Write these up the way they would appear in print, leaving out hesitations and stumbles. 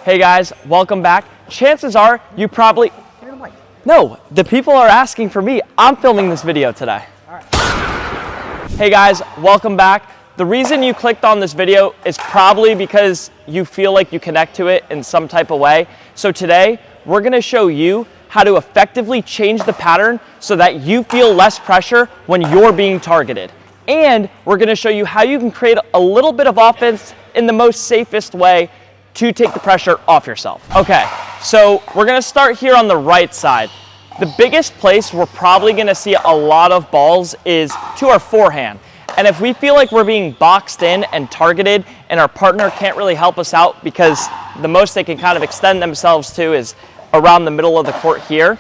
Hey guys, welcome back. Chances are you probably... No, the people are asking for me. I'm filming this video today. Hey guys, welcome back. The reason you clicked on this video is probably because you feel like you connect to it in some type of way. So today, we're gonna show you how to effectively change the pattern so that you feel less pressure when you're being targeted. And we're gonna show you how you can create a little bit of offense in the most safest way to take the pressure off yourself. Okay, so we're gonna start here on the right side. The biggest place we're probably gonna see a lot of balls is to our forehand. And if we feel like we're being boxed in and targeted and our partner can't really help us out because the most they can kind of extend themselves to is around the middle of the court here,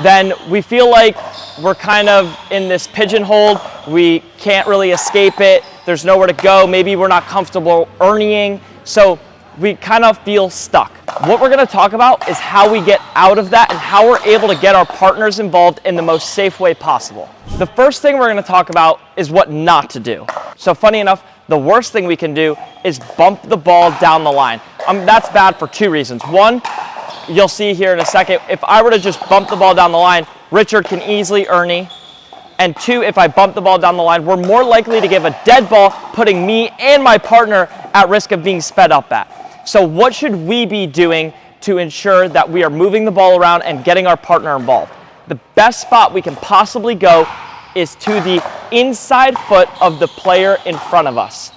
then we feel like we're kind of in this pigeonhole. We can't really escape it. There's nowhere to go. Maybe we're not comfortable earning. So we kind of feel stuck. What we're gonna talk about is how we get out of that and how we're able to get our partners involved in the most safe way possible. The first thing we're gonna talk about is what not to do. So funny enough, the worst thing we can do is bump the ball down the line. That's bad for two reasons. One, you'll see here in a second, if I were to just bump the ball down the line, Richard can easily earn. And two, if I bump the ball down the line, we're more likely to give a dead ball, putting me and my partner at risk of being sped up at. So what should we be doing to ensure that we are moving the ball around and getting our partner involved? The best spot we can possibly go is to the inside foot of the player in front of us.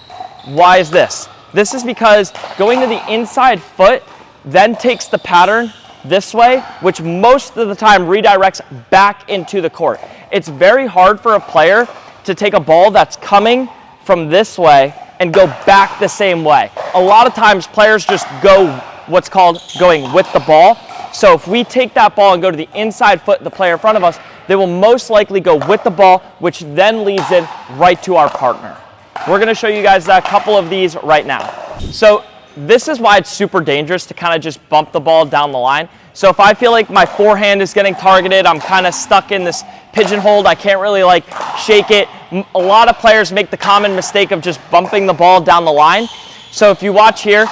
Why is this? This is because going to the inside foot then takes the pattern this way, which most of the time redirects back into the court. It's very hard for a player to take a ball that's coming from this way and go back the same way. A lot of times players just go what's called going with the ball. So if we take that ball and go to the inside foot of the player in front of us, they will most likely go with the ball, which then leads in right to our partner. We're gonna show you guys a couple of these right now. So this is why it's super dangerous to kind of just bump the ball down the line. So if I feel like my forehand is getting targeted, I'm kind of stuck in this pigeonhole, I can't really like shake it. A lot of players make the common mistake of just bumping the ball down the line. So if you watch here,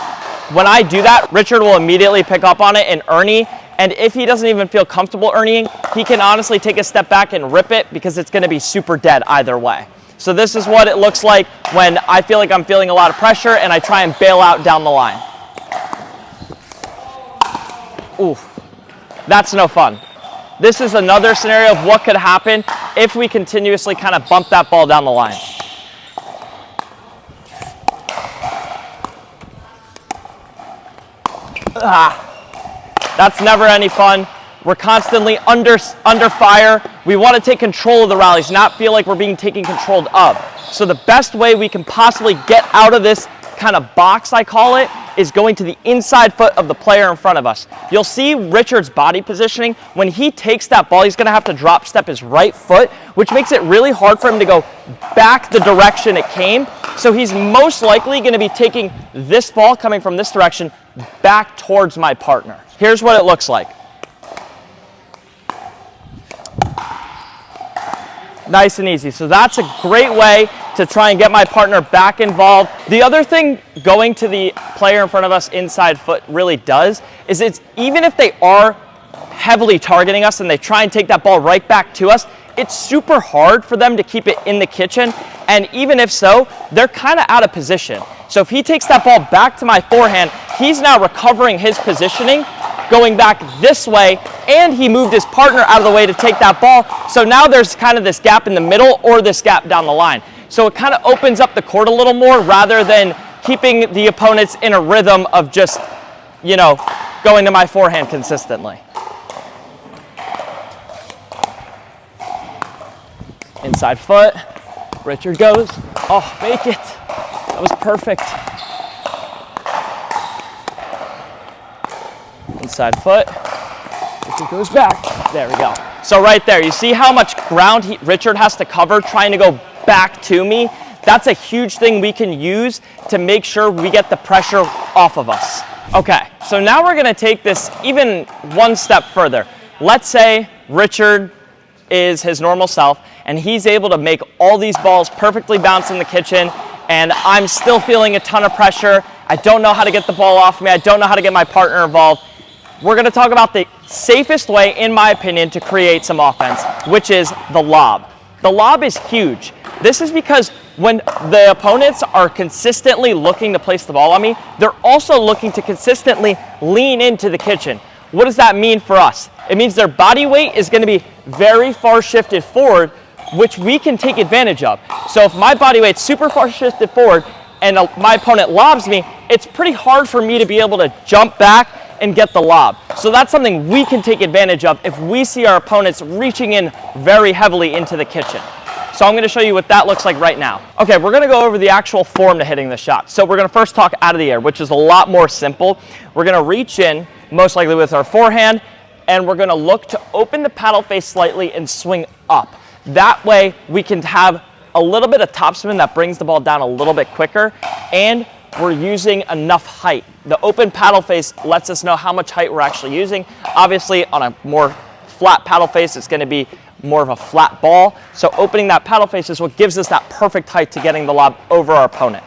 when I do that, Richard will immediately pick up on it and earn. And if he doesn't even feel comfortable earning, he can honestly take a step back and rip it because it's gonna be super dead either way. So this is what it looks like when I feel like I'm feeling a lot of pressure and I try and bail out down the line. Oof, that's no fun. This is another scenario of what could happen if we continuously kind of bump that ball down the line. That's never any fun. We're constantly under fire. We want to take control of the rallies, not feel like we're being taken control of. So the best way we can possibly get out of this kind of box, I call it, is going to the inside foot of the player in front of us. You'll see Richard's body positioning. When he takes that ball, he's gonna have to drop step his right foot, which makes it really hard for him to go back the direction it came. So he's most likely gonna be taking this ball coming from this direction back towards my partner. Here's what it looks like. Nice and easy. So that's a great way to try and get my partner back involved. The other thing going to the player in front of us inside foot really does is it's even if they are heavily targeting us and they try and take that ball right back to us, it's super hard for them to keep it in the kitchen. And even if so, they're kind of out of position. So if he takes that ball back to my forehand, he's now recovering his positioning, going back this way, and he moved his partner out of the way to take that ball. So now there's kind of this gap in the middle or this gap down the line. So it kind of opens up the court a little more rather than keeping the opponents in a rhythm of just, you know, going to my forehand consistently. Inside foot, Richard goes, oh, make it. That was perfect. Inside foot, Richard goes back. There we go. So right there, you see how much ground Richard has to cover trying to go back to me? That's a huge thing we can use to make sure we get the pressure off of us. Okay, so now we're gonna take this even one step further. Let's say Richard is his normal self and he's able to make all these balls perfectly bounce in the kitchen and I'm still feeling a ton of pressure. I don't know how to get the ball off me. I don't know how to get my partner involved. We're going to talk about the safest way, in my opinion, to create some offense, which is the lob. The lob is huge. This is because when the opponents are consistently looking to place the ball on me, they're also looking to consistently lean into the kitchen. What does that mean for us? It means their body weight is going to be very far shifted forward, which we can take advantage of. So if my body weight's super far shifted forward and my opponent lobs me, it's pretty hard for me to be able to jump back and get the lob. So that's something we can take advantage of if we see our opponents reaching in very heavily into the kitchen. So I'm going to show you what that looks like right now. Okay, we're going to go over the actual form to hitting the shot. So we're going to first talk out of the air, which is a lot more simple. We're going to reach in, most likely with our forehand, and we're going to look to open the paddle face slightly and swing up. That way we can have a little bit of topspin that brings the ball down a little bit quicker, and we're using enough height. The open paddle face lets us know how much height we're actually using. Obviously, on a more flat paddle face, it's going to be more of a flat ball. So opening that paddle face is what gives us that perfect height to getting the lob over our opponent.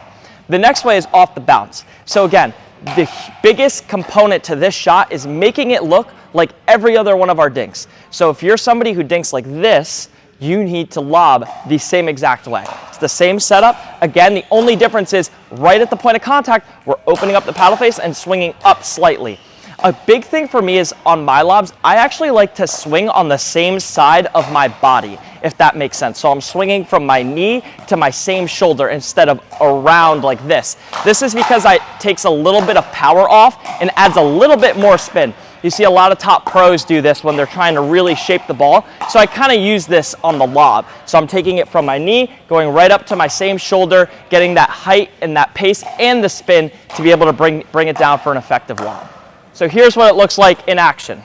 The next way is off the bounce. So again, the biggest component to this shot is making it look like every other one of our dinks. So if you're somebody who dinks like this, you need to lob the same exact way. It's the same setup. Again, the only difference is right at the point of contact, we're opening up the paddle face and swinging up slightly. A big thing for me is on my lobs, I actually like to swing on the same side of my body, if that makes sense. So I'm swinging from my knee to my same shoulder instead of around like this. This is because it takes a little bit of power off and adds a little bit more spin. You see a lot of top pros do this when they're trying to really shape the ball. So I kind of use this on the lob. So I'm taking it from my knee, going right up to my same shoulder, getting that height and that pace and the spin to be able to bring it down for an effective lob. So here's what it looks like in action.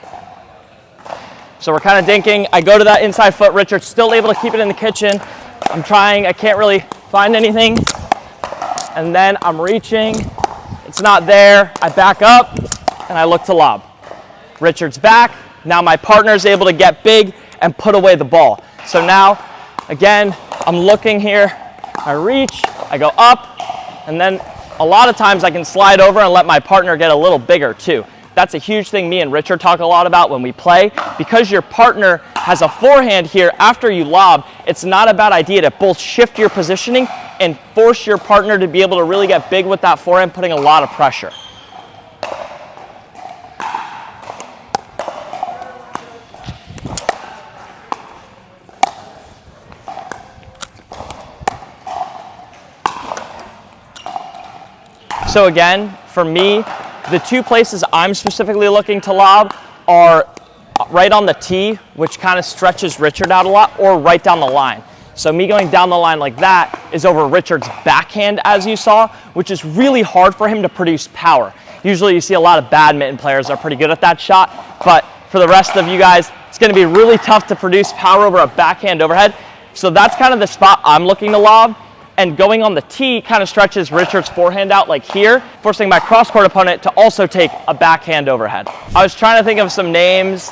So we're kind of dinking. I go to that inside foot. Richard's still able to keep it in the kitchen. I'm trying. I can't really find anything. And then I'm reaching. It's not there. I back up and I look to lob. Richard's back. Now my partner's able to get big and put away the ball. So now, again, I'm looking here. I reach, I go up, and then a lot of times I can slide over and let my partner get a little bigger too. That's a huge thing me and Richard talk a lot about when we play. Because your partner has a forehand here after you lob, it's not a bad idea to both shift your positioning and force your partner to be able to really get big with that forehand, putting a lot of pressure. So again, for me, the two places I'm specifically looking to lob are right on the tee, which kind of stretches Richard out a lot, or right down the line. So me going down the line like that is over Richard's backhand, as you saw, which is really hard for him to produce power. Usually you see a lot of badminton players that are pretty good at that shot, but for the rest of you guys, it's going to be really tough to produce power over a backhand overhead. So that's kind of the spot I'm looking to lob. And going on the tee kind of stretches Richard's forehand out like here, forcing my cross-court opponent to also take a backhand overhead. I was trying to think of some names.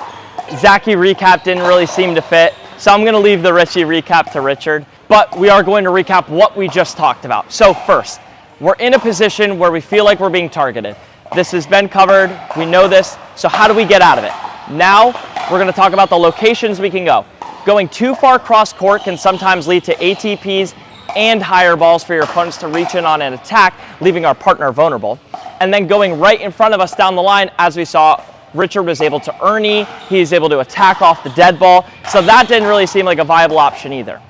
Zacky recap didn't really seem to fit, so I'm going to leave the Richie recap to Richard. But we are going to recap what we just talked about. So first, we're in a position where we feel like we're being targeted. This has been covered. We know this. So how do we get out of it? Now, we're going to talk about the locations we can go. Going too far cross-court can sometimes lead to ATPs and higher balls for your opponents to reach in on and attack, leaving our partner vulnerable. And then going right in front of us down the line, as we saw, Richard was able to earnie, he's able to attack off the dead ball, so that didn't really seem like a viable option either.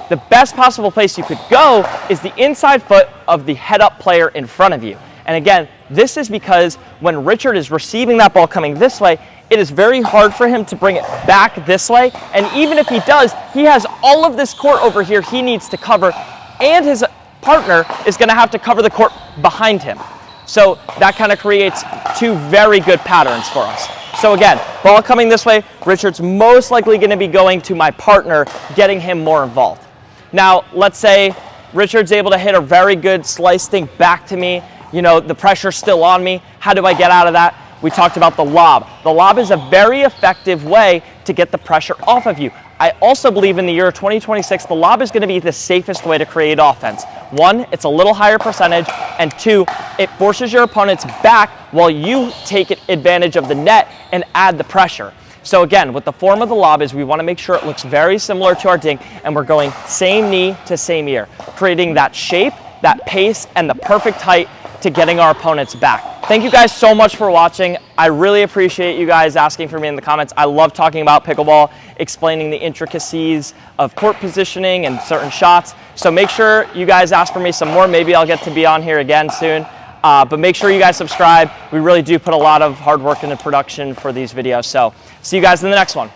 The best possible place you could go is the inside foot of the head-up player in front of you. And again, this is because when Richard is receiving that ball coming this way, it is very hard for him to bring it back this way, and even if he does, he has all of this court over here he needs to cover, and his partner is going to have to cover the court behind him. So that kind of creates two very good patterns for us. So again, ball coming this way, Richard's most likely going to be going to my partner, getting him more involved. Now, let's say Richard's able to hit a very good slice dink back to me. You know, the pressure's still on me. How do I get out of that? We talked about the lob. The lob is a very effective way to get the pressure off of you. I also believe in the year 2026, the lob is going to be the safest way to create offense. One, it's a little higher percentage, and two, it forces your opponents back while you take advantage of the net and add the pressure. So again, with the form of the lob is we want to make sure it looks very similar to our dink, and we're going same knee to same ear, creating that shape, that pace, and the perfect height to getting our opponents back. Thank you guys so much for watching. I really appreciate you guys asking for me in the comments. I love talking about pickleball, explaining the intricacies of court positioning and certain shots. So make sure you guys ask for me some more. Maybe I'll get to be on here again soon. But make sure you guys subscribe. We really do put a lot of hard work into production for these videos. So see you guys in the next one.